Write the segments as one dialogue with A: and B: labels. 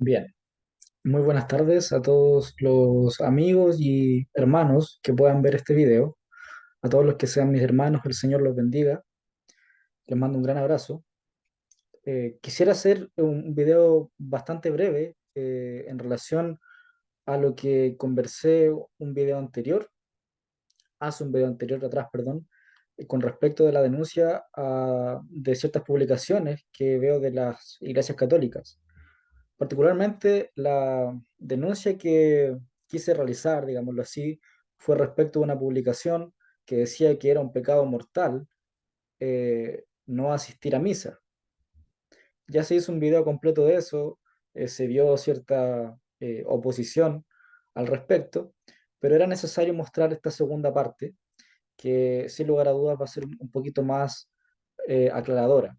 A: Bien, muy buenas tardes a todos los amigos y hermanos que puedan ver este video. A todos los que sean mis hermanos, el Señor los bendiga. Les mando un gran abrazo. Quisiera hacer un video bastante breve en relación a lo que conversé hace un video anterior atrás, perdón, con respecto de la denuncia de ciertas publicaciones que veo de las iglesias católicas. Particularmente la denuncia que quise realizar, digámoslo así, fue respecto a una publicación que decía que era un pecado mortal no asistir a misa. Ya se hizo un video completo de eso, se vio cierta oposición al respecto, pero era necesario mostrar esta segunda parte, que sin lugar a dudas va a ser un poquito más aclaratoria,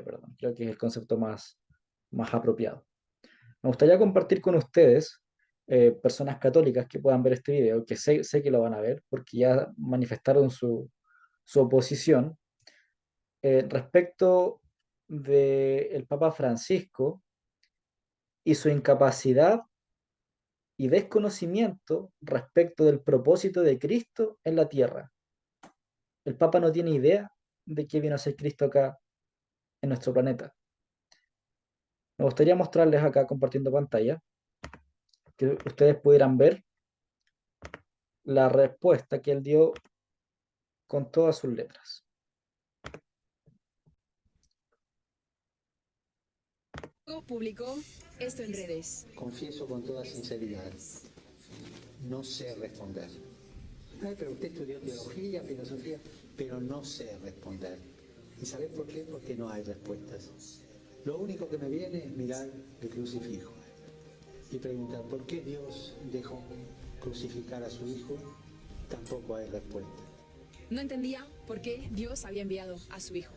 A: perdón, creo que es el concepto más apropiado. Me gustaría compartir con ustedes, personas católicas que puedan ver este video, que sé que lo van a ver porque ya manifestaron su oposición, respecto del Papa Francisco y su incapacidad y desconocimiento respecto del propósito de Cristo en la tierra. El Papa no tiene idea de qué vino a ser Cristo acá en nuestro planeta. Me gustaría mostrarles acá compartiendo pantalla, que ustedes pudieran ver la respuesta que él dio con todas sus letras.
B: Publicó esto en redes.
C: Confieso con toda sinceridad, no sé responder. Ay, pero usted estudió teología, filosofía, pero no sé responder. ¿Y sabés por qué? Porque no hay respuestas. Lo único que me viene es mirar el crucifijo y preguntar por qué Dios dejó crucificar a su hijo. Tampoco hay respuesta.
B: No entendía por qué Dios había enviado a su hijo.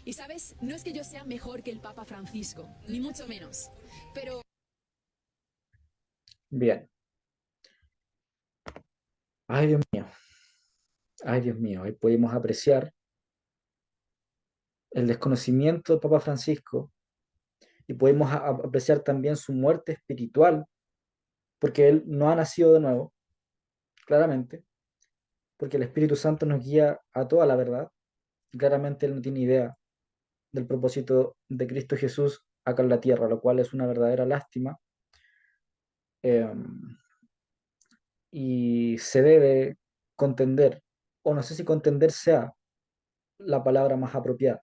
B: Y sabes, no es que yo sea mejor que el Papa Francisco, ni mucho menos. Pero
A: Bien. Ay, Dios mío. Ay, Dios mío. Ahí podemos apreciar el desconocimiento del Papa Francisco y podemos apreciar también su muerte espiritual, porque él no ha nacido de nuevo, claramente, porque el Espíritu Santo nos guía a toda la verdad y claramente él no tiene idea del propósito de Cristo Jesús acá en la tierra, lo cual es una verdadera lástima. eh, y se debe contender, o no sé si contender sea la palabra más apropiada,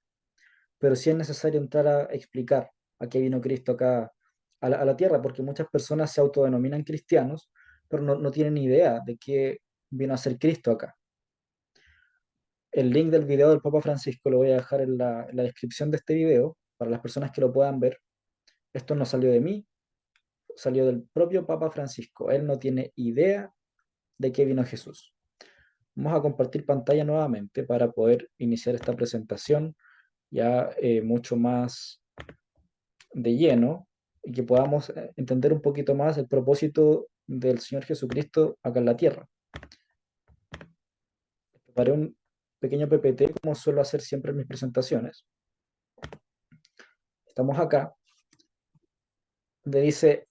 A: pero sí es necesario entrar a explicar a qué vino Cristo acá a la tierra, porque muchas personas se autodenominan cristianos, pero no tienen idea de qué vino a ser Cristo acá. El link del video del Papa Francisco lo voy a dejar en la descripción de este video para las personas que lo puedan ver. Esto no salió de mí, salió del propio Papa Francisco. Él no tiene idea de qué vino Jesús. Vamos a compartir pantalla nuevamente para poder iniciar esta presentación ya mucho más de lleno y que podamos entender un poquito más el propósito del Señor Jesucristo acá en la tierra. Preparé un pequeño PPT como suelo hacer siempre en mis presentaciones. Estamos acá, donde dice,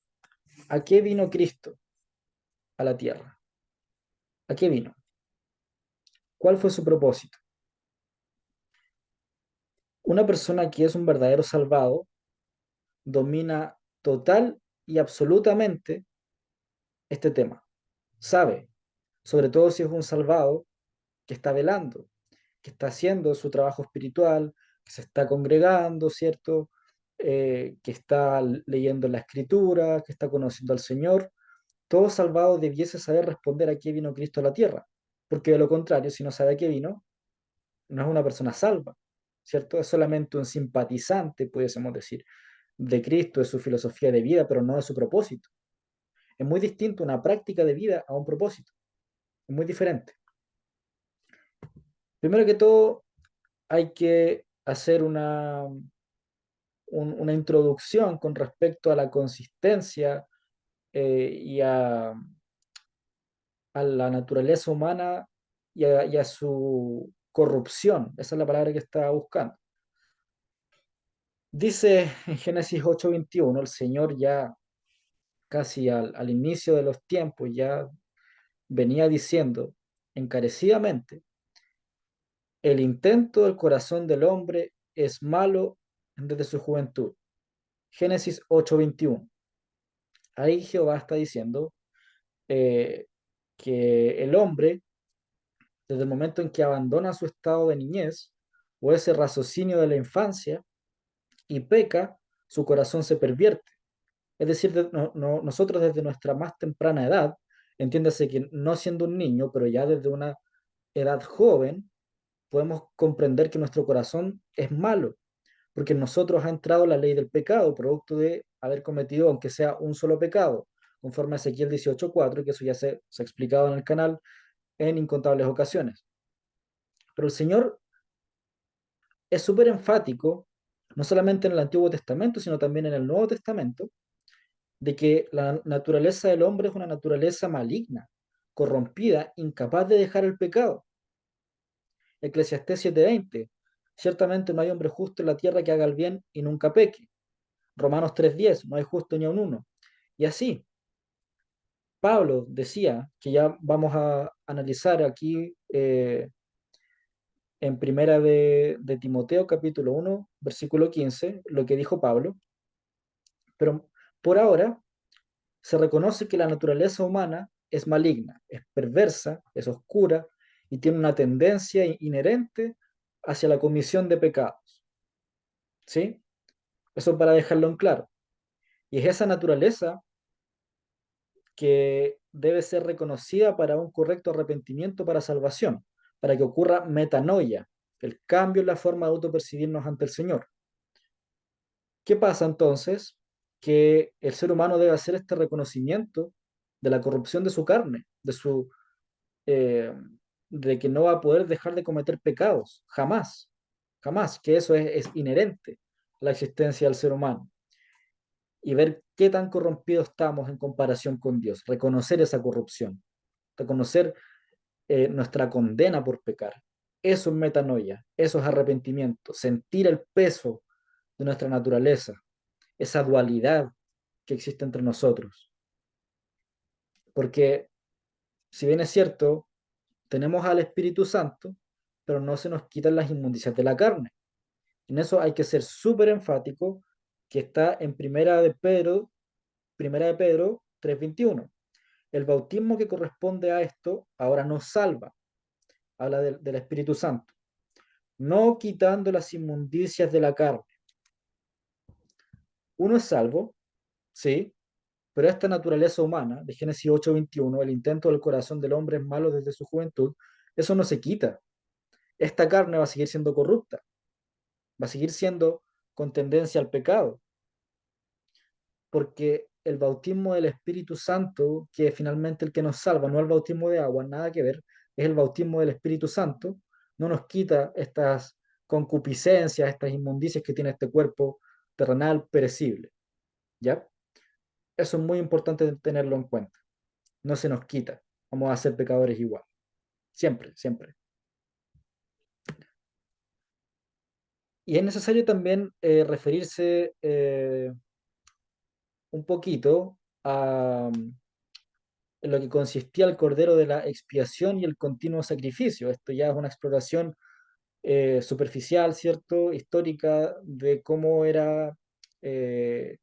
A: ¿a qué vino Cristo a la tierra? ¿A qué vino? ¿Cuál fue su propósito? Una persona que es un verdadero salvado domina total y absolutamente este tema. Sabe, sobre todo si es un salvado que está velando, que está haciendo su trabajo espiritual, que se está congregando, ¿cierto? Que está leyendo la escritura, que está conociendo al Señor. Todo salvado debiese saber responder a qué vino Cristo a la tierra, porque de lo contrario, si no sabe a qué vino, no es una persona salva, ¿cierto? Es solamente un simpatizante, pudiésemos decir, de Cristo, de su filosofía de vida, pero no de su propósito. Es muy distinto una práctica de vida a un propósito, es muy diferente. Primero que todo, hay que hacer una introducción con respecto a la consistencia y a la naturaleza humana y a su corrupción. Esa es la palabra que estaba buscando. Dice en Génesis 8:21, el Señor ya casi al inicio de los tiempos ya venía diciendo encarecidamente, el intento del corazón del hombre es malo desde su juventud. Génesis 8:21. Ahí Jehová está diciendo eh, que el hombre, desde el momento en que abandona su estado de niñez o ese raciocinio de la infancia y peca, su corazón se pervierte. Es decir, nosotros desde nuestra más temprana edad, entiéndase que no siendo un niño, pero ya desde una edad joven, podemos comprender que nuestro corazón es malo, porque en nosotros ha entrado la ley del pecado, producto de haber cometido, aunque sea un solo pecado, conforme a Ezequiel 18:4, que eso ya se ha explicado en el canal en incontables ocasiones. Pero el Señor es súper enfático, no solamente en el Antiguo Testamento, sino también en el Nuevo Testamento, de que la naturaleza del hombre es una naturaleza maligna, corrompida, incapaz de dejar el pecado. Eclesiastés 7:20, ciertamente no hay hombre justo en la tierra que haga el bien y nunca peque. Romanos 3:10, no hay justo ni a un uno. Y así, Pablo decía, que ya vamos a analizar aquí en primera de Timoteo capítulo 1 versículo 15 lo que dijo Pablo, pero por ahora se reconoce que la naturaleza humana es maligna, es perversa, es oscura y tiene una tendencia inherente hacia la comisión de pecados. ¿Sí? Eso para dejarlo en claro. Y es esa naturaleza que debe ser reconocida para un correcto arrepentimiento para salvación, para que ocurra metanoia, el cambio en la forma de autopercibirnos ante el Señor. ¿Qué pasa entonces? Que el ser humano debe hacer este reconocimiento de la corrupción de su carne, eh, de que no va a poder dejar de cometer pecados, jamás, jamás, que eso es inherente a la existencia del ser humano, y ver qué tan corrompidos estamos en comparación con Dios, reconocer esa corrupción, reconocer nuestra condena por pecar. Eso es metanoia, eso es arrepentimiento, sentir el peso de nuestra naturaleza, esa dualidad que existe entre nosotros. Porque si bien es cierto, tenemos al Espíritu Santo, pero no se nos quitan las inmundicias de la carne. En eso hay que ser súper enfático, que está en primera de Pedro 3:21. El bautismo que corresponde a esto ahora nos salva, habla del Espíritu Santo, no quitando las inmundicias de la carne. Uno es salvo, sí, pero esta naturaleza humana, de Génesis 8:21, el intento del corazón del hombre es malo desde su juventud, eso no se quita. Esta carne va a seguir siendo corrupta, va a seguir siendo con tendencia al pecado, porque el bautismo del Espíritu Santo, que es finalmente el que nos salva, no el bautismo de agua, nada que ver, es el bautismo del Espíritu Santo, no nos quita estas concupiscencias, estas inmundicias que tiene este cuerpo terrenal perecible, ¿ya? Eso es muy importante tenerlo en cuenta. No se nos quita, vamos a ser pecadores igual, siempre, siempre. Y es necesario también referirse un poquito a en lo que consistía el cordero de la expiación y el continuo sacrificio. Esto ya es una exploración superficial, ¿cierto? Histórica de cómo era eh,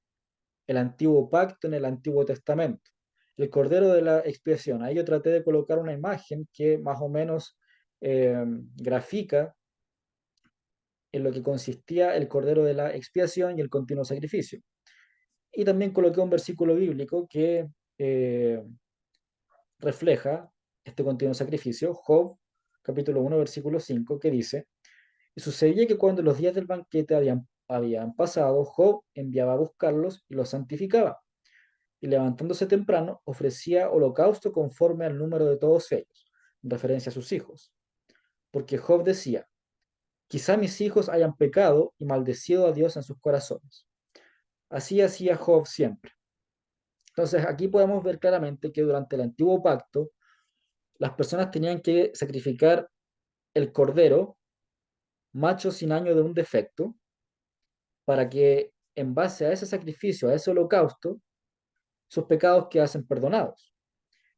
A: el antiguo pacto en el Antiguo Testamento. El cordero de la expiación. Ahí yo traté de colocar una imagen que más o menos grafica en lo que consistía el cordero de la expiación y el continuo sacrificio. Y también coloqué un versículo bíblico que eh, refleja este continuo sacrificio, Job capítulo 1 versículo 5 que dice, y sucedía que cuando los días del banquete habían pasado, Job enviaba a buscarlos y los santificaba, y levantándose temprano ofrecía holocausto conforme al número de todos ellos, en referencia a sus hijos, porque Job decía, quizá mis hijos hayan pecado y maldecido a Dios en sus corazones. Así hacía Job siempre. Entonces aquí podemos ver claramente que durante el antiguo pacto las personas tenían que sacrificar el cordero, macho sin año de un defecto, para que en base a ese sacrificio, a ese holocausto, sus pecados quedasen perdonados.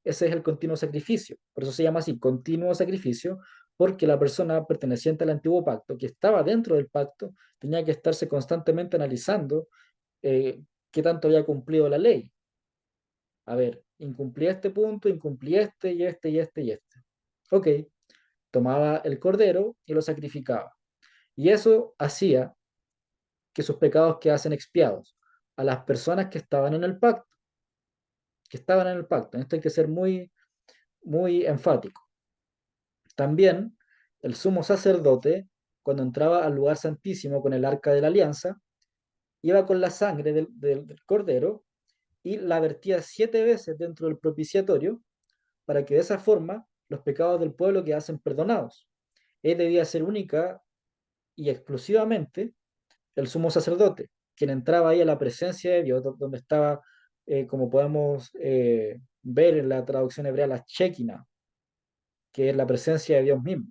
A: Ese es el continuo sacrificio. Por eso se llama así, continuo sacrificio, porque la persona perteneciente al antiguo pacto, que estaba dentro del pacto, tenía que estarse constantemente analizando qué tanto había cumplido la ley. A ver, incumplí este punto, incumplí este y este y este y este. Ok, tomaba el cordero y lo sacrificaba. Y eso hacía que sus pecados quedasen expiados a las personas que estaban en el pacto, que estaban en el pacto. En esto hay que ser muy, muy enfático. También el sumo sacerdote, cuando entraba al lugar santísimo con el arca de la alianza, iba con la sangre del cordero y la vertía 7 veces dentro del propiciatorio para que de esa forma los pecados del pueblo quedasen perdonados. Él debía ser única y exclusivamente el sumo sacerdote, quien entraba ahí a la presencia de Dios, donde estaba, como podemos ver en la traducción hebrea, la Shekinah, que es la presencia de Dios mismo,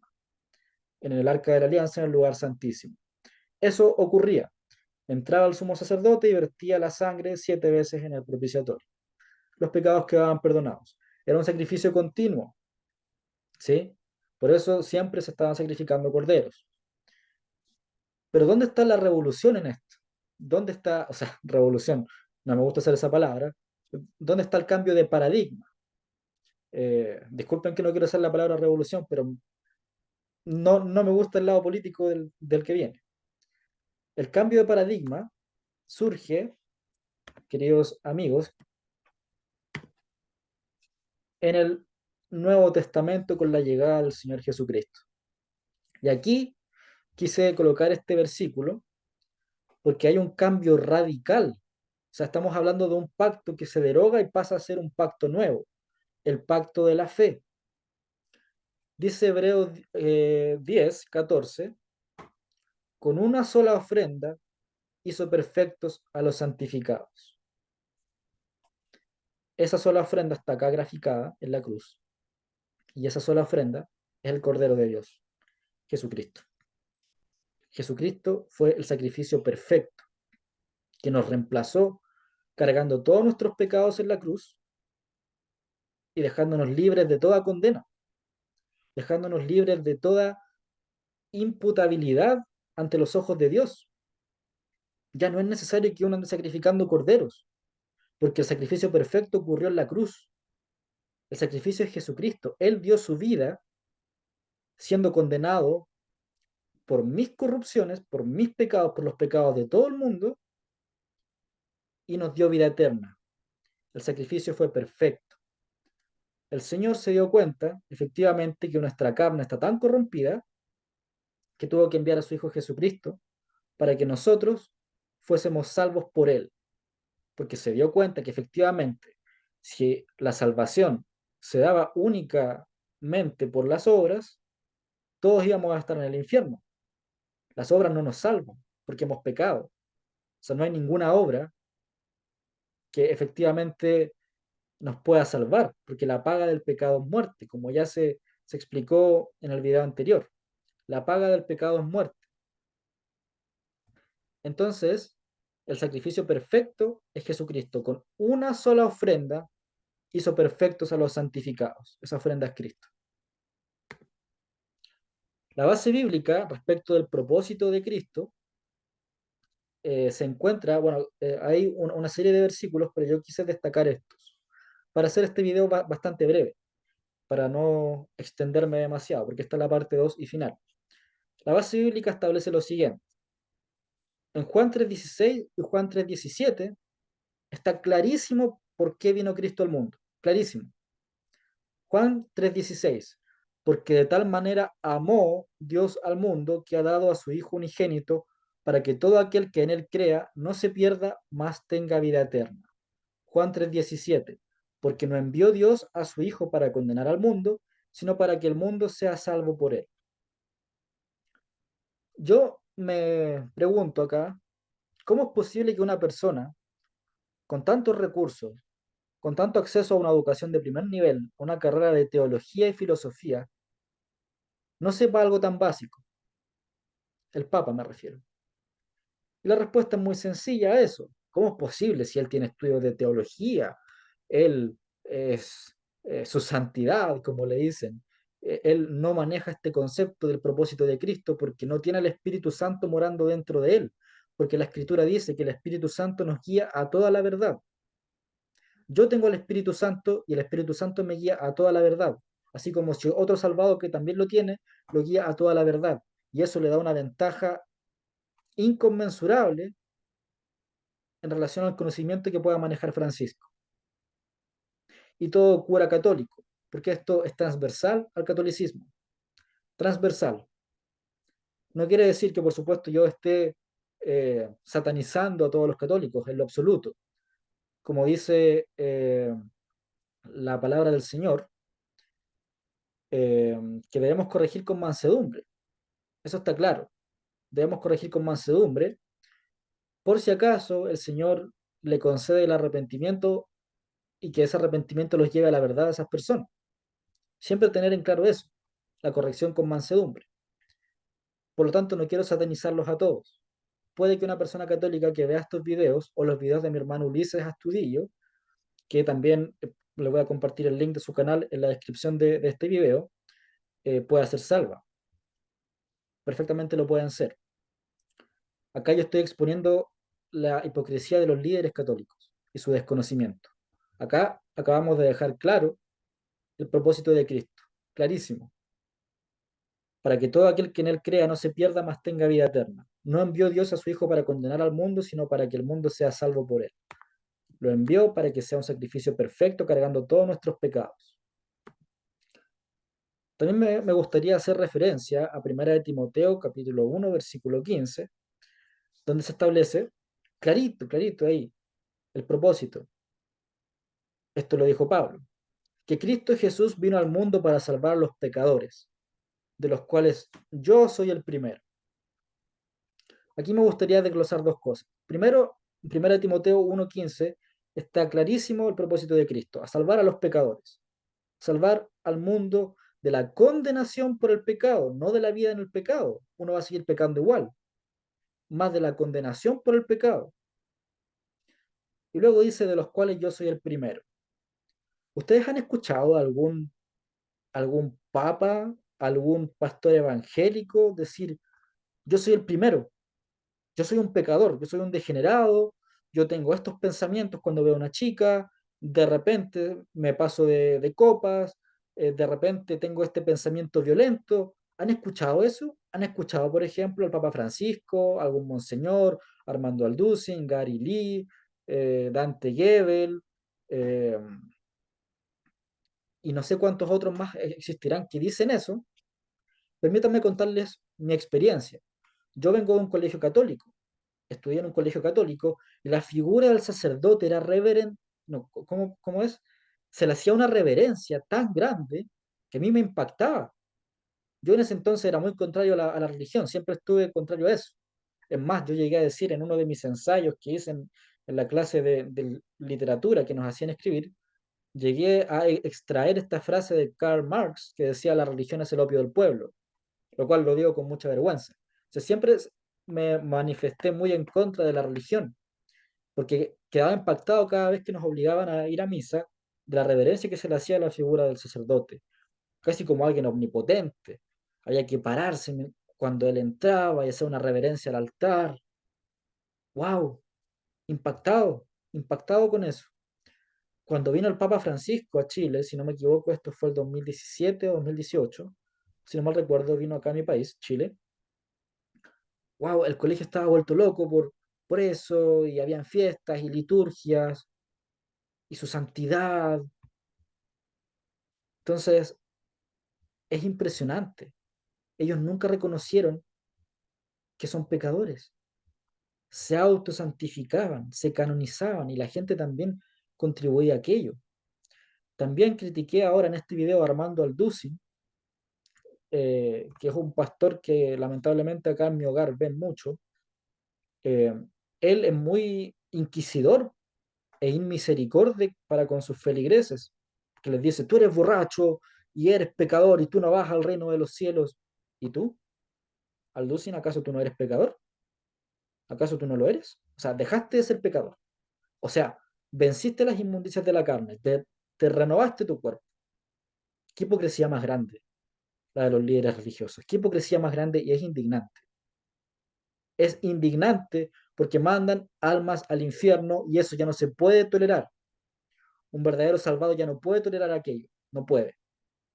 A: en el arca de la alianza, en el lugar santísimo. Eso ocurría. Entraba el sumo sacerdote y vertía la sangre 7 veces en el propiciatorio. Los pecados quedaban perdonados. Era un sacrificio continuo, ¿sí? Por eso siempre se estaban sacrificando corderos. Pero ¿dónde está la revolución en esto? ¿Dónde está, o sea, revolución? No me gusta usar esa palabra. ¿Dónde está el cambio de paradigma? Disculpen que no quiero usar la palabra revolución, pero no me gusta el lado político del que viene. El cambio de paradigma surge, queridos amigos, en el Nuevo Testamento con la llegada del Señor Jesucristo. Y aquí quise colocar este versículo porque hay un cambio radical. O sea, estamos hablando de un pacto que se deroga y pasa a ser un pacto nuevo, el pacto de la fe. Dice Hebreos 10:14, con una sola ofrenda hizo perfectos a los santificados. Esa sola ofrenda está acá graficada en la cruz. Y esa sola ofrenda es el Cordero de Dios, Jesucristo. Jesucristo fue el sacrificio perfecto que nos reemplazó cargando todos nuestros pecados en la cruz y dejándonos libres de toda condena, dejándonos libres de toda imputabilidad ante los ojos de Dios. Ya no es necesario que uno ande sacrificando corderos, porque el sacrificio perfecto ocurrió en la cruz. El sacrificio es Jesucristo. Él dio su vida siendo condenado por mis corrupciones, por mis pecados, por los pecados de todo el mundo, y nos dio vida eterna. El sacrificio fue perfecto. El Señor se dio cuenta, efectivamente, que nuestra carne está tan corrompida que tuvo que enviar a su Hijo Jesucristo para que nosotros fuésemos salvos por Él, porque se dio cuenta que efectivamente, si la salvación se daba únicamente por las obras, todos íbamos a estar en el infierno. Las obras no nos salvan, porque hemos pecado. O sea, no hay ninguna obra que efectivamente nos pueda salvar, porque la paga del pecado es muerte, como ya se explicó en el video anterior. La paga del pecado es muerte. Entonces, el sacrificio perfecto es Jesucristo. Con una sola ofrenda hizo perfectos a los santificados. Esa ofrenda es Cristo. La base bíblica respecto del propósito de Cristo se encuentra, bueno, hay una serie de versículos, pero yo quise destacar estos para hacer este video bastante breve, para no extenderme demasiado, porque esta es la parte 2 y final. La base bíblica establece lo siguiente. En Juan 3:16 y Juan 3:17 está clarísimo por qué vino Cristo al mundo. Clarísimo. Juan 3:16. Porque de tal manera amó Dios al mundo que ha dado a su Hijo unigénito para que todo aquel que en él crea no se pierda, mas tenga vida eterna. Juan 3:17. Porque no envió Dios a su Hijo para condenar al mundo, sino para que el mundo sea salvo por él. Yo me pregunto acá, ¿cómo es posible que una persona con tantos recursos, con tanto acceso a una educación de primer nivel, a una carrera de teología y filosofía, no sepa algo tan básico? El Papa me refiero. Y la respuesta es muy sencilla a eso. ¿Cómo es posible si él tiene estudios de teología? Él es su santidad, como le dicen. Él no maneja este concepto del propósito de Cristo porque no tiene el Espíritu Santo morando dentro de él. Porque la Escritura dice que el Espíritu Santo nos guía a toda la verdad. Yo tengo el Espíritu Santo y el Espíritu Santo me guía a toda la verdad. Así como si otro salvado que también lo tiene, lo guía a toda la verdad. Y eso le da una ventaja inconmensurable en relación al conocimiento que pueda manejar Francisco. Y todo cura católico, porque esto es transversal al catolicismo. Transversal. No quiere decir que, por supuesto, yo esté satanizando a todos los católicos en lo absoluto. Como dice la palabra del Señor, eh, que debemos corregir con mansedumbre. Eso está claro. Debemos corregir con mansedumbre, por si acaso el Señor le concede el arrepentimiento y que ese arrepentimiento los lleve a la verdad a esas personas. Siempre tener en claro eso, la corrección con mansedumbre. Por lo tanto, no quiero satanizarlos a todos. Puede que una persona católica que vea estos videos o los videos de mi hermano Ulises Astudillo, que también le voy a compartir el link de su canal en la descripción de este video, pueda ser salva. Perfectamente lo pueden ser. Acá yo estoy exponiendo la hipocresía de los líderes católicos y su desconocimiento. Acá acabamos de dejar claro el propósito de Cristo, clarísimo, para que todo aquel que en él crea no se pierda, mas tenga vida eterna. No envió Dios a su Hijo para condenar al mundo, sino para que el mundo sea salvo por él. Lo envió para que sea un sacrificio perfecto, cargando todos nuestros pecados. También me gustaría hacer referencia a 1 de Timoteo, capítulo 1, versículo 15, donde se establece clarito, clarito ahí, el propósito. Esto lo dijo Pablo, que Cristo Jesús vino al mundo para salvar a los pecadores, de los cuales yo soy el primero. Aquí me gustaría desglosar dos cosas. Primero, en 1 Timoteo 1:15 está clarísimo el propósito de Cristo, a salvar a los pecadores, salvar al mundo de la condenación por el pecado, no de la vida en el pecado. Uno va a seguir pecando igual, más de la condenación por el pecado. Y luego dice de los cuales yo soy el primero. ¿Ustedes han escuchado algún papa, algún pastor evangélico decir, yo soy el primero, yo soy un pecador, yo soy un degenerado, yo tengo estos pensamientos cuando veo a una chica, de repente me paso de copas, de repente tengo este pensamiento violento? ¿Han escuchado eso? ¿Han escuchado, por ejemplo, al Papa Francisco, algún monseñor, Armando Alducin, Gary Lee, Dante Gebel, eh, y no sé cuántos otros más existirán que dicen eso? Permítanme contarles mi experiencia. Yo vengo de un colegio católico, estudié en un colegio católico, y la figura del sacerdote era reverend, no, ¿cómo es? Se le hacía una reverencia tan grande que a mí me impactaba. Yo en ese entonces era muy contrario a la religión, siempre estuve contrario a eso. Es más, yo llegué a decir en uno de mis ensayos que hice en la clase de literatura que nos hacían escribir, llegué a extraer esta frase de Karl Marx que decía la religión es el opio del pueblo, lo cual lo digo con mucha vergüenza. O sea, siempre me manifesté muy en contra de la religión, porque quedaba impactado cada vez que nos obligaban a ir a misa de la reverencia que se le hacía a la figura del sacerdote, casi como alguien omnipotente. Había que pararse cuando él entraba y hacer una reverencia al altar. ¡Wow! Impactado, impactado con eso. Cuando vino el Papa Francisco a Chile, si no me equivoco, esto fue el 2017 o 2018, si no mal recuerdo, vino acá a mi país, Chile. ¡Wow! El colegio estaba vuelto loco por eso, y habían fiestas y liturgias, y su santidad. Entonces, es impresionante. Ellos nunca reconocieron que son pecadores. Se autosantificaban, se canonizaban, y la gente también contribuía a aquello. También critiqué ahora en este video a Armando Alducin, que es un pastor que lamentablemente acá en mi hogar ven mucho. Eh, Él es muy inquisidor e inmisericordia para con sus feligreses, que les dice, tú eres borracho y eres pecador y tú no vas al reino de los cielos. ¿Y tú, Alducin, acaso tú no eres pecador? ¿Acaso tú no lo eres? O sea, dejaste de ser pecador. O sea, venciste las inmundicias de la carne, te renovaste tu cuerpo. ¿Qué hipocresía más grande la de los líderes religiosos? ¿Qué hipocresía más grande? Y es indignante. Es indignante porque mandan almas al infierno y eso ya no se puede tolerar. Un verdadero salvado ya no puede tolerar aquello. No puede.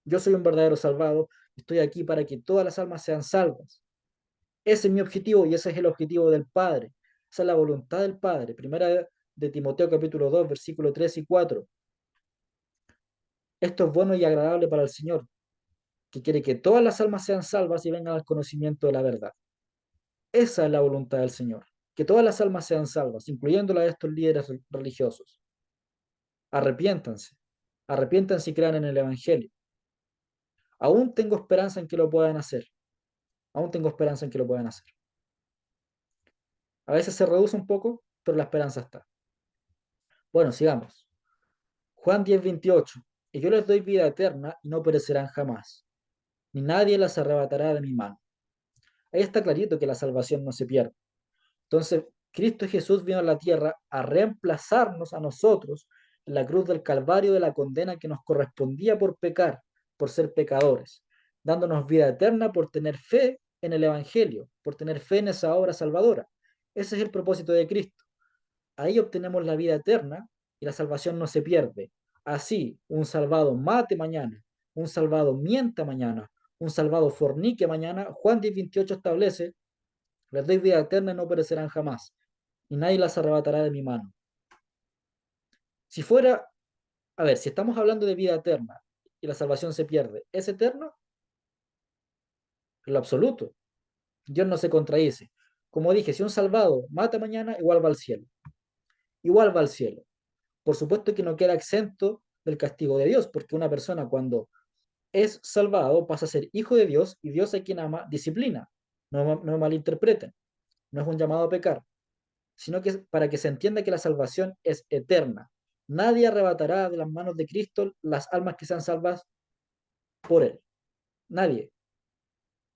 A: Yo soy un verdadero salvado. Estoy aquí para que todas las almas sean salvas. Ese es mi objetivo y ese es el objetivo del Padre. Esa es la voluntad del Padre. Primera de Timoteo capítulo 2, versículos 3 y 4. Esto es bueno y agradable para el Señor, que quiere que todas las almas sean salvas y vengan al conocimiento de la verdad. Esa es la voluntad del Señor, que todas las almas sean salvas, incluyendo la de estos líderes religiosos. Arrepiéntanse, arrepiéntanse y crean en el Evangelio. Aún tengo esperanza en que lo puedan hacer, aún tengo esperanza en que lo puedan hacer. A veces se reduce un poco, pero la esperanza está. Bueno, sigamos. Juan 10:28. Y yo les doy vida eterna y no perecerán jamás, ni nadie las arrebatará de mi mano. Ahí está clarito que la salvación no se pierde. Entonces, Cristo Jesús vino a la tierra a reemplazarnos a nosotros en la cruz del Calvario de la condena que nos correspondía por pecar, por ser pecadores, dándonos vida eterna por tener fe en el Evangelio, por tener fe en esa obra salvadora. Ese es el propósito de Cristo. Ahí obtenemos la vida eterna y la salvación no se pierde. Así, un salvado mate mañana, un salvado mienta mañana, un salvado fornique mañana. Juan 10:28 establece: les doy vida eterna y no perecerán jamás, y nadie las arrebatará de mi mano. Si fuera, a ver, si estamos hablando de vida eterna y la salvación se pierde, ¿es eterno? En lo absoluto. Dios no se contradice. Como dije, si un salvado mata mañana, igual va al cielo. Igual va al cielo. Por supuesto que no queda exento del castigo de Dios, porque una persona cuando es salvado pasa a ser hijo de Dios y Dios a quien ama disciplina. No me malinterpreten. No es un llamado a pecar, sino que es para que se entienda que la salvación es eterna. Nadie arrebatará de las manos de Cristo las almas que sean salvas por Él. Nadie.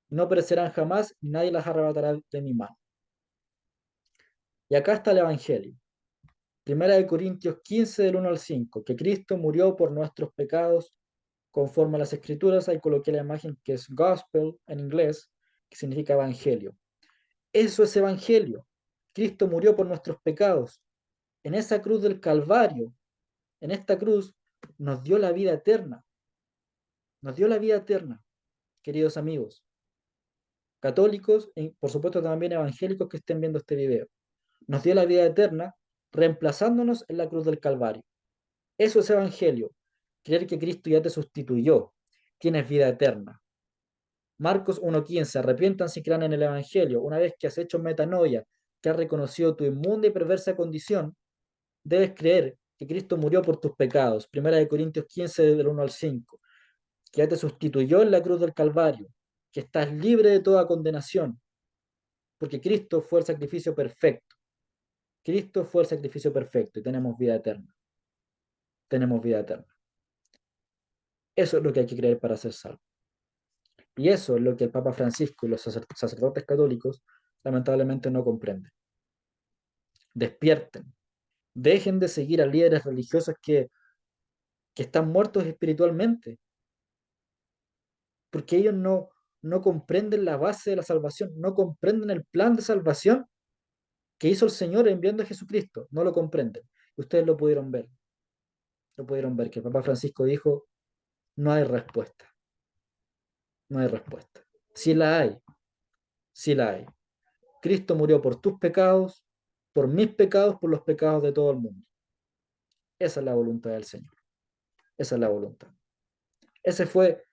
A: No perecerán jamás y nadie las arrebatará de mi mano. Y acá está el Evangelio. Primera de Corintios 15 del 1 al 5, que Cristo murió por nuestros pecados conforme a las Escrituras. Ahí coloqué la imagen que es gospel en inglés, que significa evangelio. Eso es evangelio. Cristo murió por nuestros pecados. En esa cruz del Calvario, en esta cruz, nos dio la vida eterna. Nos dio la vida eterna, queridos amigos, católicos y por supuesto también evangélicos que estén viendo este video. Nos dio la vida eterna reemplazándonos en la cruz del Calvario. Eso es evangelio. Creer que Cristo ya te sustituyó. Tienes vida eterna. Marcos 1:15. Arrepiéntanse y crean en el evangelio. Una vez que has hecho metanoia, que has reconocido tu inmunda y perversa condición, debes creer que Cristo murió por tus pecados. Primera de Corintios 15 del 1 al 5. Que ya te sustituyó en la cruz del Calvario, que estás libre de toda condenación, porque Cristo fue el sacrificio perfecto. Cristo fue el sacrificio perfecto y tenemos vida eterna. Tenemos vida eterna. Eso es lo que hay que creer para ser salvo. Y eso es lo que el Papa Francisco y los sacerdotes católicos lamentablemente no comprenden. Despierten. Dejen de seguir a líderes religiosos que están muertos espiritualmente, porque ellos no comprenden la base de la salvación, no comprenden el plan de salvación que hizo el Señor enviando a Jesucristo. No lo comprenden. Ustedes lo pudieron ver, que el Papa Francisco dijo: no hay respuesta, no hay respuesta. Sí la hay, sí la hay. Cristo murió por tus pecados, por mis pecados, por los pecados de todo el mundo. Esa es la voluntad del Señor. Esa es la voluntad. Ese fue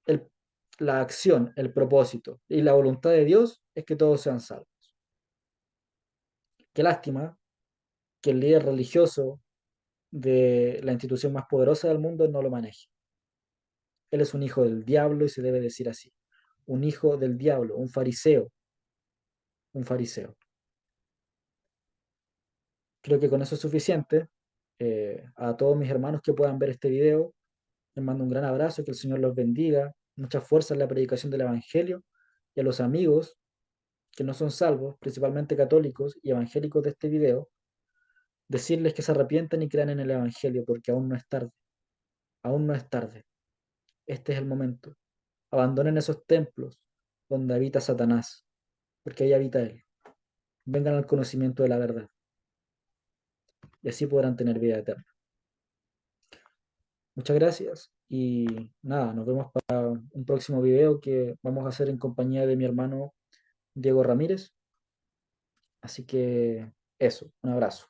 A: el, la acción, el propósito. Y la voluntad de Dios es que todos sean salvos. Qué lástima que el líder religioso de la institución más poderosa del mundo no lo maneje. Él es un hijo del diablo y se debe decir así. Un hijo del diablo, un fariseo, un fariseo. Creo que con eso es suficiente. A todos mis hermanos que puedan ver este video, les mando un gran abrazo, que el Señor los bendiga, mucha fuerza en la predicación del Evangelio, y a los amigos que no son salvos, principalmente católicos y evangélicos de este video, decirles que se arrepientan y crean en el Evangelio, porque aún no es tarde, aún no es tarde. Este es el momento. Abandonen esos templos donde habita Satanás, porque ahí habita él. Vengan al conocimiento de la verdad, y así podrán tener vida eterna. Muchas gracias y nada, nos vemos para un próximo video que vamos a hacer en compañía de mi hermano Diego Ramírez. Así que eso, un abrazo.